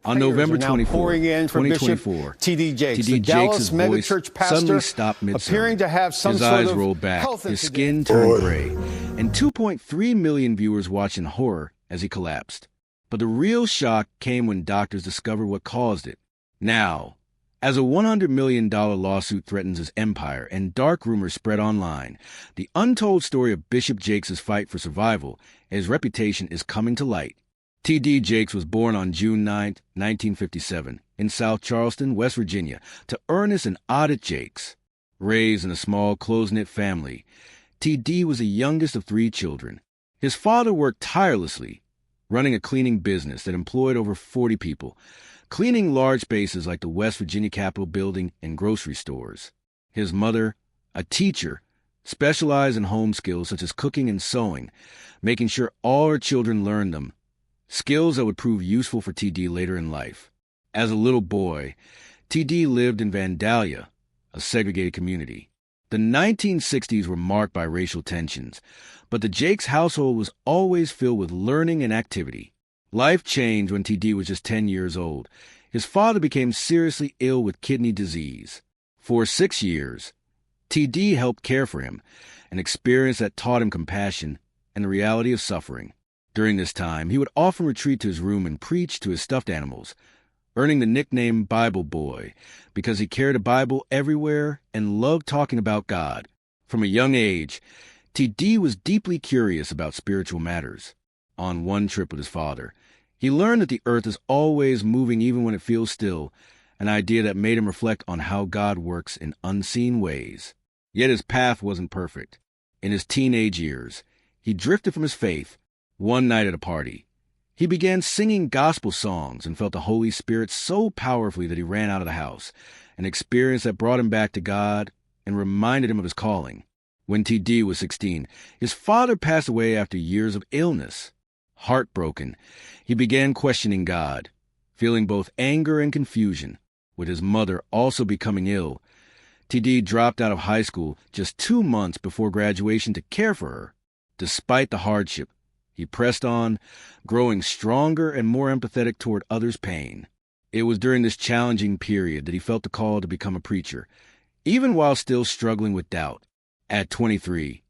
On November 24, 2024, T.D. Jakes, T.D. the Dallas Jakes' voice megachurch pastor, suddenly stopped mid-sermon. appearing to have some his sort eyes of rolled back, health his incident. skin turned gray, and 2.3 million viewers watched in horror as he collapsed. But the real shock came when doctors discovered what caused it. Now, as a $100 million lawsuit threatens his empire and dark rumors spread online, the untold story of Bishop Jakes' fight for survival and his reputation is coming to light. T.D. Jakes was born on June 9, 1957, in South Charleston, West Virginia, to Ernest and Audit Jakes. Raised in a small, close-knit family, T.D. was the youngest of 3 children. His father worked tirelessly, running a cleaning business that employed over 40 people, cleaning large spaces like the West Virginia Capitol building and grocery stores. His mother, a teacher, specialized in home skills such as cooking and sewing, making sure all her children learned them, skills that would prove useful for T.D. later in life. As a little boy, T.D. lived in Vandalia, a segregated community. The 1960s were marked by racial tensions, but the Jakes household was always filled with learning and activity. Life changed when T.D. was just 10 years old. His father became seriously ill with kidney disease. For 6 years, T.D. helped care for him, an experience that taught him compassion and the reality of suffering. During this time, he would often retreat to his room and preach to his stuffed animals, earning the nickname Bible Boy because he carried a Bible everywhere and loved talking about God. From a young age, T.D. was deeply curious about spiritual matters. On one trip with his father, he learned that the earth is always moving even when it feels still, an idea that made him reflect on how God works in unseen ways. Yet his path wasn't perfect. In his teenage years, he drifted from his faith. One night at a party, he began singing gospel songs and felt the Holy Spirit so powerfully that he ran out of the house, an experience that brought him back to God and reminded him of his calling. When T.D. was 16, his father passed away after years of illness. Heartbroken, he began questioning God, feeling both anger and confusion. With his mother also becoming ill, T.D. dropped out of high school just 2 months before graduation to care for her. Despite the hardship, he pressed on, growing stronger and more empathetic toward others' pain. It was during this challenging period that he felt the call to become a preacher, even while still struggling with doubt. At 23,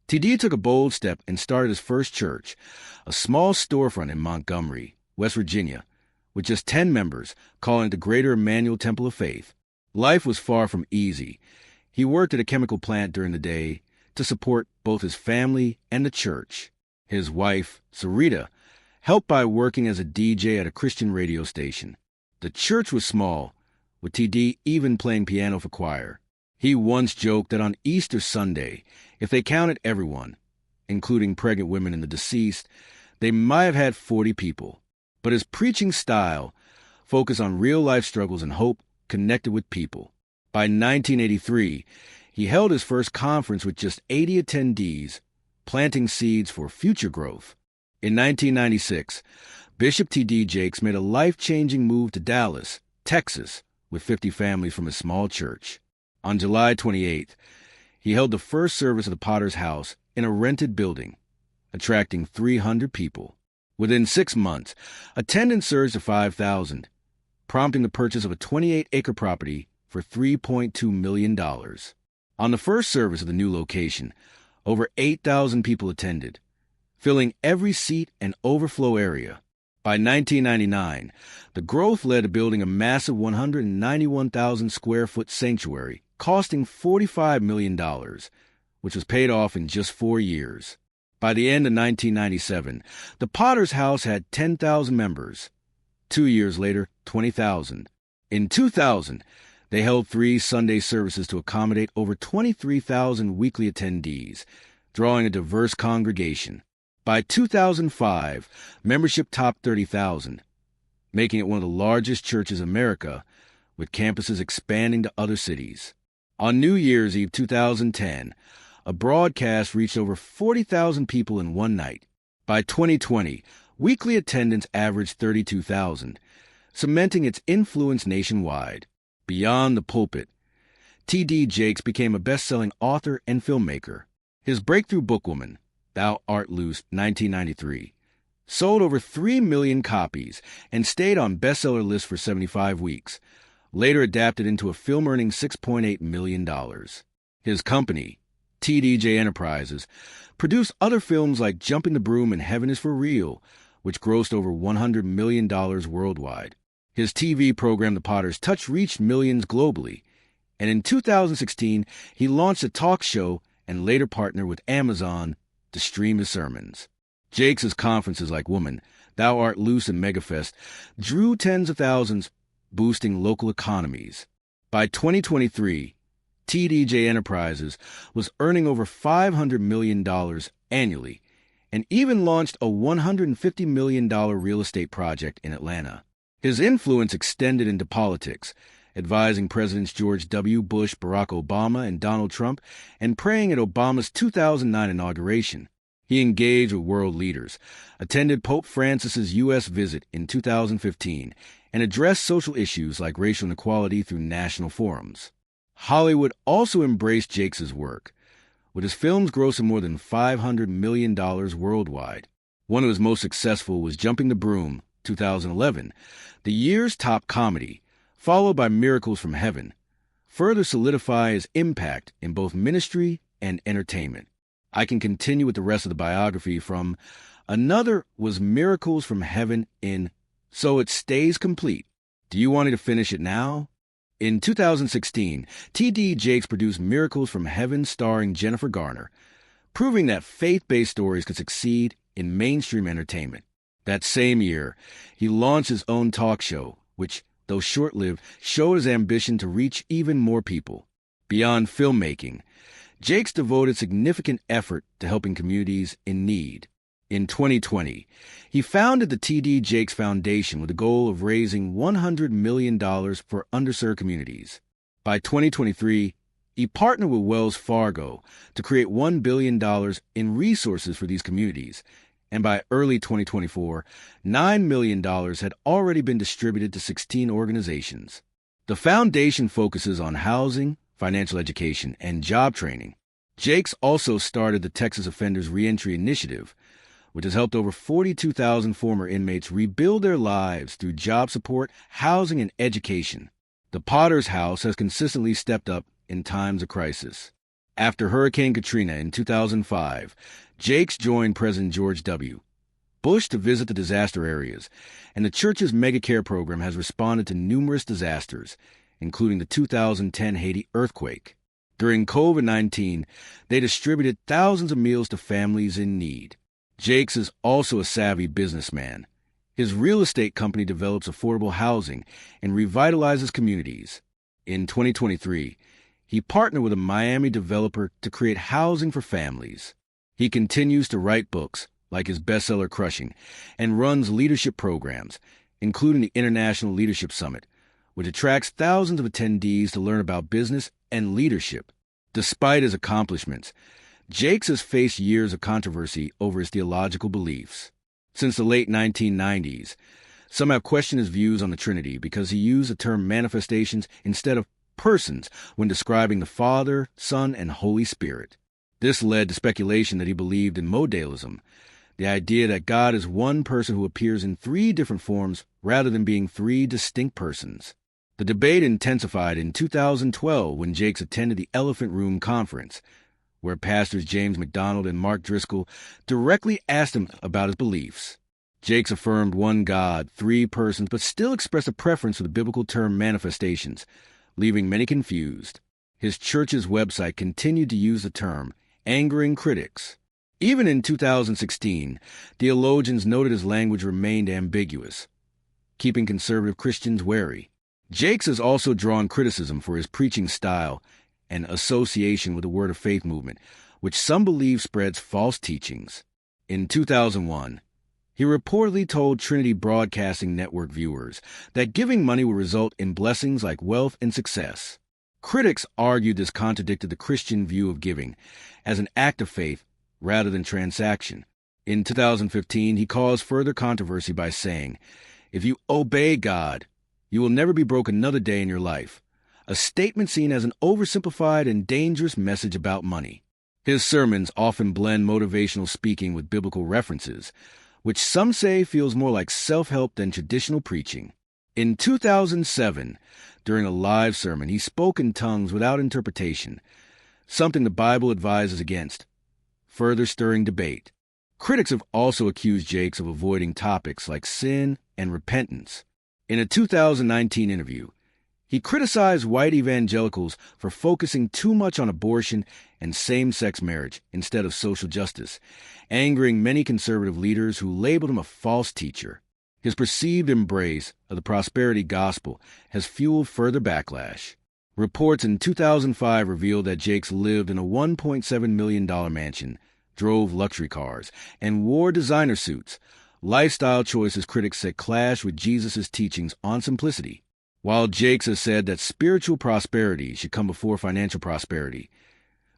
T.D. took a bold step and started his first church, a small storefront in Montgomery, West Virginia, with just 10 members, calling it the Greater Emmanuel Temple of Faith. Life was far from easy. He worked at a chemical plant during the day to support both his family and the church. His wife, Sarita, helped by working as a DJ at a Christian radio station. The church was small, with T.D. even playing piano for choir. He once joked that on Easter Sunday, if they counted everyone, including pregnant women and the deceased, they might have had 40 people. But his preaching style focused on real-life struggles and hope connected with people. By 1983, he held his first conference with just 80 attendees, planting seeds for future growth. In 1996, Bishop T.D. Jakes made a life-changing move to Dallas, Texas, with 50 families from his small church. On July 28th, he held the first service of the Potter's House in a rented building, attracting 300 people. Within 6 months, attendance surged to 5,000, prompting the purchase of a 28-acre property for $3.2 million. On the first service of the new location, over 8,000 people attended, filling every seat and overflow area. By 1999, the growth led to building a massive 191,000 square foot sanctuary costing $45 million, which was paid off in just 4 years. By the end of 1997, the Potter's House had 10,000 members. 2 years later, 20,000. In 2000, they held 3 Sunday services to accommodate over 23,000 weekly attendees, drawing a diverse congregation. By 2005, membership topped 30,000, making it one of the largest churches in America, with campuses expanding to other cities. On New Year's Eve 2010, a broadcast reached over 40,000 people in one night. By 2020, weekly attendance averaged 32,000, cementing its influence nationwide. Beyond the pulpit, T.D. Jakes became a best-selling author and filmmaker. His breakthrough book, Woman, Thou Art Loosed, 1993, sold over 3 million copies, and stayed on bestseller lists for 75 weeks. Later adapted into a film earning $6.8 million. His company, TDJ Enterprises, produced other films like Jumping the Broom and Heaven is for Real, which grossed over $100 million worldwide. His TV program, The Potter's Touch, reached millions globally. And in 2016, he launched a talk show and later partnered with Amazon to stream his sermons. Jakes' conferences like Woman, Thou Art Loose, and Megafest drew tens of thousands, boosting local economies. By 2023, TDJ Enterprises was earning over $500 million annually and even launched a $150 million real estate project in Atlanta. His influence extended into politics, advising Presidents George W. Bush, Barack Obama, and Donald Trump, and praying at Obama's 2009 inauguration. He engaged with world leaders, attended Pope Francis's U.S. visit in 2015, and addressed social issues like racial inequality through national forums. Hollywood also embraced Jakes' work, with his films grossing more than $500 million worldwide. One of his most successful was Jumping the Broom, 2011, the year's top comedy, followed by Miracles from Heaven, further solidify his impact in both ministry and entertainment. I can continue with the rest of the biography from another was Miracles from Heaven in So It Stays Complete. Do you want me to finish it now? In 2016, T.D. Jakes produced Miracles from Heaven starring Jennifer Garner, proving that faith-based stories could succeed in mainstream entertainment. That same year, he launched his own talk show, which, though short-lived, showed his ambition to reach even more people. Beyond filmmaking, Jakes devoted significant effort to helping communities in need. In 2020, he founded the T.D. Jakes Foundation with the goal of raising $100 million for underserved communities. By 2023, he partnered with Wells Fargo to create $1 billion in resources for these communities, and by early 2024, $9 million had already been distributed to 16 organizations. The foundation focuses on housing, financial education, and job training. Jakes also started the Texas Offenders Reentry Initiative, which has helped over 42,000 former inmates rebuild their lives through job support, housing, and education. The Potter's House has consistently stepped up in times of crisis. After Hurricane Katrina in 2005, Jakes joined President George W. Bush to visit the disaster areas, and the church's Megacare program has responded to numerous disasters, including the 2010 Haiti earthquake. During COVID-19, they distributed thousands of meals to families in need. Jakes is also a savvy businessman. His real estate company develops affordable housing and revitalizes communities. In 2023, he partnered with a Miami developer to create housing for families. He continues to write books, like his bestseller Crushing, and runs leadership programs, including the International Leadership Summit, which attracts thousands of attendees to learn about business and leadership. Despite his accomplishments, Jakes has faced years of controversy over his theological beliefs. Since the late 1990s, some have questioned his views on the Trinity because he used the term manifestations instead of persons when describing the Father, Son, and Holy Spirit. This led to speculation that he believed in modalism, the idea that God is one person who appears in three different forms rather than being three distinct persons. The debate intensified in 2012 when Jakes attended the Elephant Room Conference, where pastors James MacDonald and Mark Driscoll directly asked him about his beliefs. Jakes affirmed one God, three persons, but still expressed a preference for the biblical term manifestations, leaving many confused. His church's website continued to use the term, angering critics. Even in 2016, theologians noted his language remained ambiguous, keeping conservative Christians wary. Jakes has also drawn criticism for his preaching style and association with the Word of Faith movement, which some believe spreads false teachings. In 2001, he reportedly told Trinity Broadcasting Network viewers that giving money would result in blessings like wealth and success. Critics argued this contradicted the Christian view of giving as an act of faith rather than transaction. In 2015, he caused further controversy by saying, "If you obey God, you will never be broke another day in your life," a statement seen as an oversimplified and dangerous message about money. His sermons often blend motivational speaking with biblical references, which some say feels more like self-help than traditional preaching. In 2007, during a live sermon, he spoke in tongues without interpretation, something the Bible advises against, further stirring debate. Critics have also accused Jakes of avoiding topics like sin and repentance. In a 2019 interview, he criticized white evangelicals for focusing too much on abortion and same-sex marriage instead of social justice, angering many conservative leaders who labeled him a false teacher. His perceived embrace of the prosperity gospel has fueled further backlash. Reports in 2005 revealed that Jakes lived in a $1.7 million mansion, drove luxury cars, and wore designer suits, lifestyle choices critics said clash with Jesus' teachings on simplicity. While Jakes has said that spiritual prosperity should come before financial prosperity,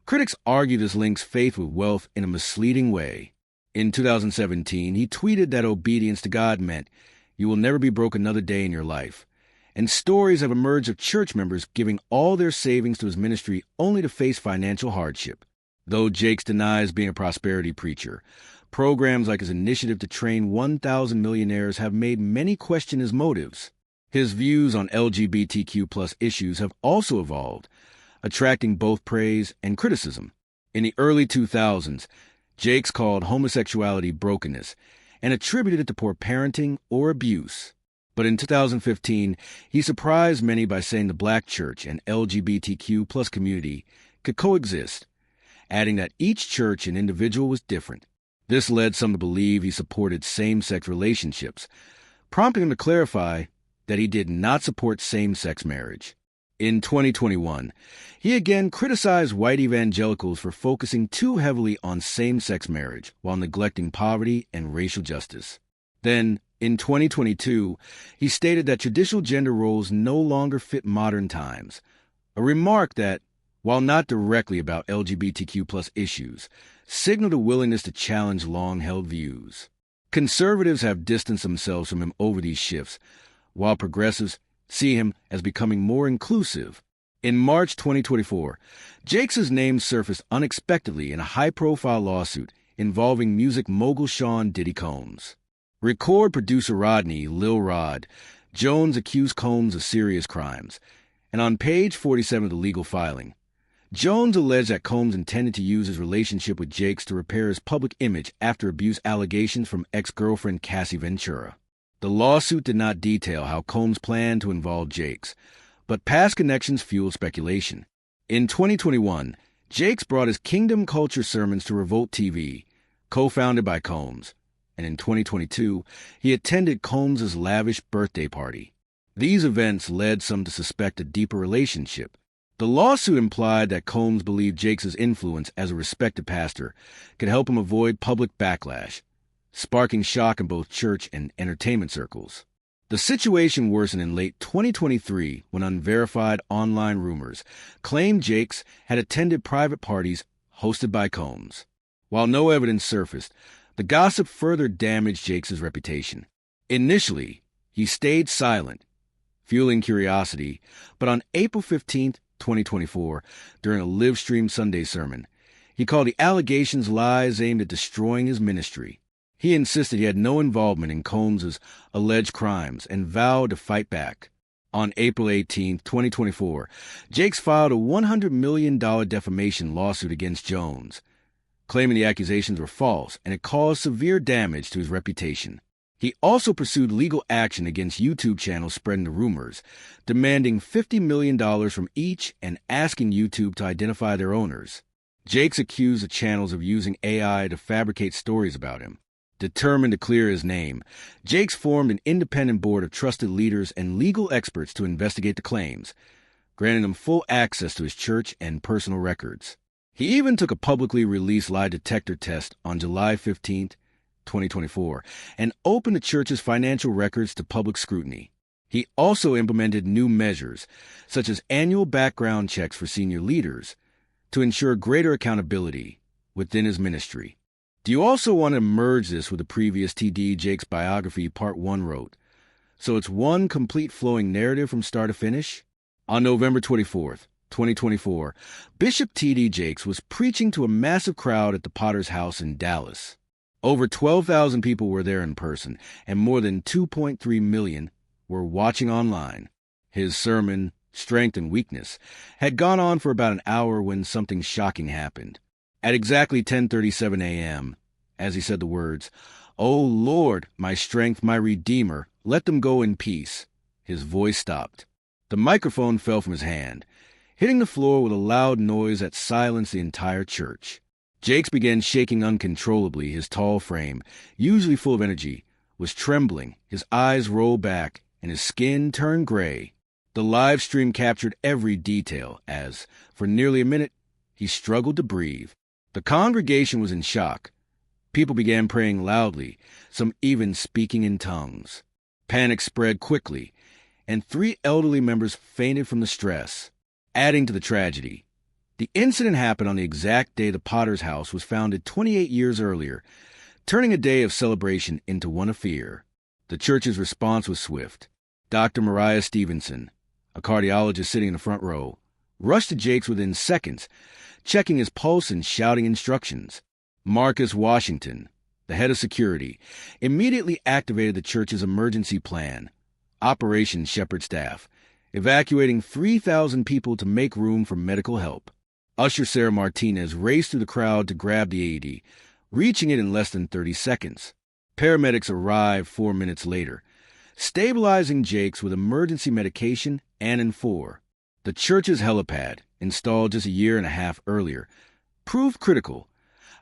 critics argue this links faith with wealth in a misleading way. In 2017, he tweeted that obedience to God meant you will never be broke another day in your life, and stories have emerged of church members giving all their savings to his ministry only to face financial hardship. Though Jakes denies being a prosperity preacher, programs like his initiative to train 1,000 millionaires have made many question his motives. His views on LGBTQ+ issues have also evolved, attracting both praise and criticism. In the early 2000s, Jakes called homosexuality brokenness and attributed it to poor parenting or abuse. But in 2015, he surprised many by saying the Black church and LGBTQ+ community could coexist, adding that each church and individual was different. This led some to believe he supported same-sex relationships, prompting him to clarify that he did not support same-sex marriage. In 2021, he again criticized white evangelicals for focusing too heavily on same-sex marriage while neglecting poverty and racial justice. Then, in 2022, he stated that traditional gender roles no longer fit modern times, a remark that, while not directly about LGBTQ+ issues, signaled a willingness to challenge long-held views. Conservatives have distanced themselves from him over these shifts, while progressives see him as becoming more inclusive. In March 2024, Jakes' name surfaced unexpectedly in a high-profile lawsuit involving music mogul Sean Diddy Combs. Record producer Rodney Lil Rod Jones accused Combs of serious crimes, and on page 47 of the legal filing, Jones alleged that Combs intended to use his relationship with Jakes to repair his public image after abuse allegations from ex-girlfriend Cassie Ventura. The lawsuit did not detail how Combs planned to involve Jakes, but past connections fueled speculation. In 2021, Jakes brought his Kingdom Culture sermons to Revolt TV, co-founded by Combs, and in 2022, he attended Combs' lavish birthday party. These events led some to suspect a deeper relationship. The lawsuit implied that Combs believed Jakes' influence as a respected pastor could help him avoid public backlash, sparking shock in both church and entertainment circles. The situation worsened in late 2023 when unverified online rumors claimed Jakes had attended private parties hosted by Combs. While no evidence surfaced, the gossip further damaged Jakes' reputation. Initially, he stayed silent, fueling curiosity, but on April 15, 2024, during a live-streamed Sunday sermon, he called the allegations lies aimed at destroying his ministry. He insisted he had no involvement in Combs' alleged crimes and vowed to fight back. On April 18, 2024, Jakes filed a $100 million defamation lawsuit against Jones, claiming the accusations were false and it caused severe damage to his reputation. He also pursued legal action against YouTube channels spreading the rumors, demanding $50 million from each and asking YouTube to identify their owners. Jakes accused the channels of using AI to fabricate stories about him. Determined to clear his name, Jakes formed an independent board of trusted leaders and legal experts to investigate the claims, granting them full access to his church and personal records. He even took a publicly released lie detector test on July 15, 2024, and opened the church's financial records to public scrutiny. He also implemented new measures, such as annual background checks for senior leaders, to ensure greater accountability within his ministry. Do you also want to merge this with the previous T.D. Jakes biography Part 1 wrote, so it's one complete flowing narrative from start to finish? On November 24th, 2024, Bishop T.D. Jakes was preaching to a massive crowd at the Potter's House in Dallas. Over 12,000 people were there in person, and more than 2.3 million were watching online. His sermon, Strength and Weakness, had gone on for about an hour when something shocking happened. At exactly 10:37 a.m., as he said the words, "O Lord, my strength, my Redeemer, let them go in peace," his voice stopped. The microphone fell from his hand, hitting the floor with a loud noise that silenced the entire church. Jakes began shaking uncontrollably. His tall frame, usually full of energy, was trembling, his eyes rolled back, and his skin turned gray. The live stream captured every detail as, for nearly a minute, he struggled to breathe. The congregation was in shock. People began praying loudly, some even speaking in tongues. Panic spread quickly, and 3 elderly members fainted from the stress, adding to the tragedy. The incident happened on the exact day the Potter's House was founded 28 years earlier, turning a day of celebration into one of fear. The church's response was swift. Dr. Mariah Stevenson, a cardiologist sitting in the front row, rushed to Jakes within seconds, checking his pulse and shouting instructions. Marcus Washington, the head of security, immediately activated the church's emergency plan, Operation Shepherd Staff, evacuating 3,000 people to make room for medical help. Usher Sarah Martinez raced through the crowd to grab the AED, reaching it in less than 30 seconds. Paramedics arrived 4 minutes later, stabilizing Jakes with emergency medication and N4. The church's helipad, installed just a year and a half earlier, proved critical.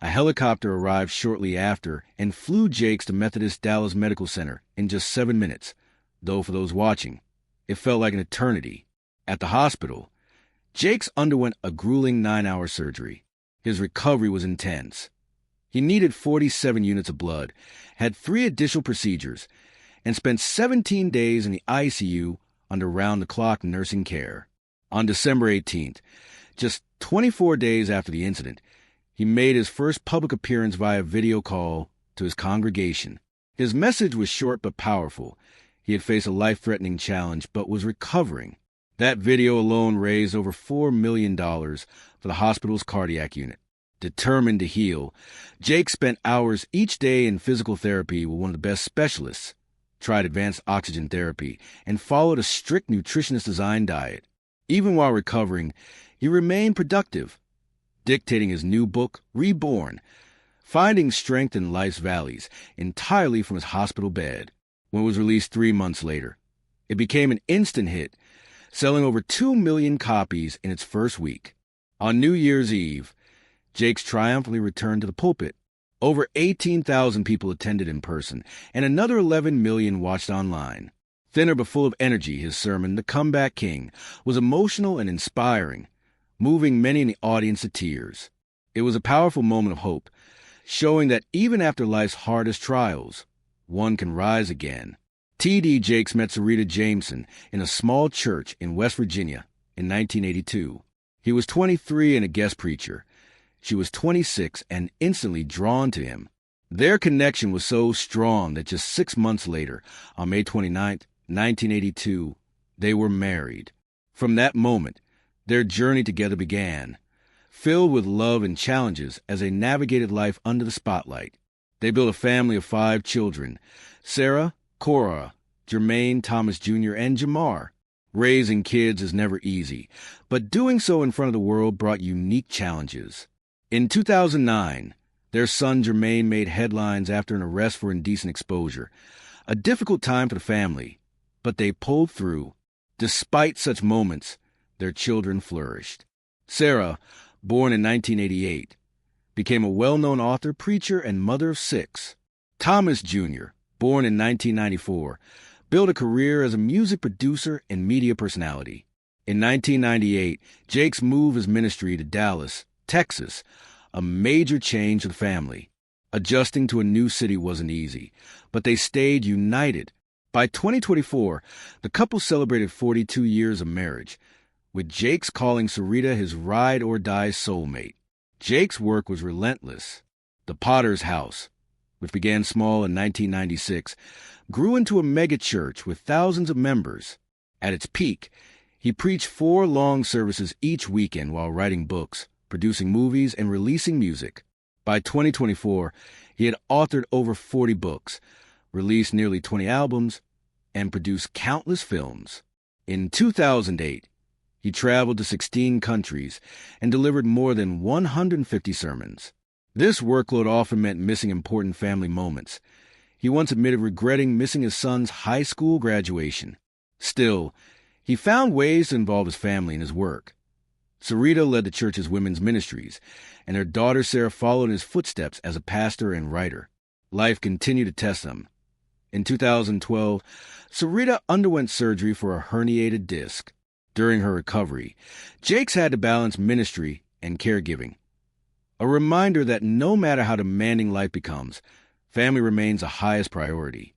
A helicopter arrived shortly after and flew Jakes to Methodist Dallas Medical Center in just 7 minutes, though for those watching, it felt like an eternity. At the hospital, Jakes underwent a grueling 9-hour surgery. His recovery was intense. He needed 47 units of blood, had 3 additional procedures, and spent 17 days in the ICU under round-the-clock nursing care. On December 18th, just 24 days after the incident, he made his first public appearance via video call to his congregation. His message was short but powerful. He had faced a life-threatening challenge but was recovering. That video alone raised over $4 million for the hospital's cardiac unit. Determined to heal, Jake spent hours each day in physical therapy with one of the best specialists, tried advanced oxygen therapy, and followed a strict nutritionist-designed diet. Even while recovering, he remained productive, dictating his new book, Reborn, finding strength in life's valleys, entirely from his hospital bed. When it was released 3 months later, it became an instant hit, selling over 2 million copies in its first week. On New Year's Eve, Jakes triumphantly returned to the pulpit. Over 18,000 people attended in person, and another 11 million watched online. Thinner but full of energy, his sermon, The Comeback King, was emotional and inspiring, moving many in the audience to tears. It was a powerful moment of hope, showing that even after life's hardest trials, one can rise again. T.D. Jakes met Sarita Jameson in a small church in West Virginia in 1982. He was 23 and a guest preacher. She was 26 and instantly drawn to him. Their connection was so strong that just 6 months later, on May 29, 1982, they were married. From that moment, their journey together began, filled with love and challenges as they navigated life under the spotlight. They built a family of 5 children, Sarah, Cora, Jermaine, Thomas Jr., and Jamar. Raising kids is never easy, but doing so in front of the world brought unique challenges. In 2009, their son Jermaine made headlines after an arrest for indecent exposure. A difficult time for the family, but they pulled through. Despite such moments, their children flourished. Sarah, born in 1988, became a well-known author, preacher, and mother of 6. Thomas Jr., born in 1994, built a career as a music producer and media personality. In 1998, Jakes moved his ministry to Dallas, Texas, a major change for the family. Adjusting to a new city wasn't easy, but they stayed united. By 2024, the couple celebrated 42 years of marriage, with Jakes calling Sarita his ride-or-die soulmate. Jake's work was relentless. The Potter's House, which began small in 1996, grew into a megachurch with thousands of members. At its peak, he preached 4 long services each weekend while writing books, producing movies, and releasing music. By 2024, he had authored over 40 books, released nearly 20 albums, and produced countless films. In 2008, he traveled to 16 countries and delivered more than 150 sermons. This workload often meant missing important family moments. He once admitted regretting missing his son's high school graduation. Still, he found ways to involve his family in his work. Sarita led the church's women's ministries, and her daughter Sarah followed in his footsteps as a pastor and writer. Life continued to test them. In 2012, Sarita underwent surgery for a herniated disc. During her recovery, Jakes had to balance ministry and caregiving. A reminder that no matter how demanding life becomes, family remains the highest priority.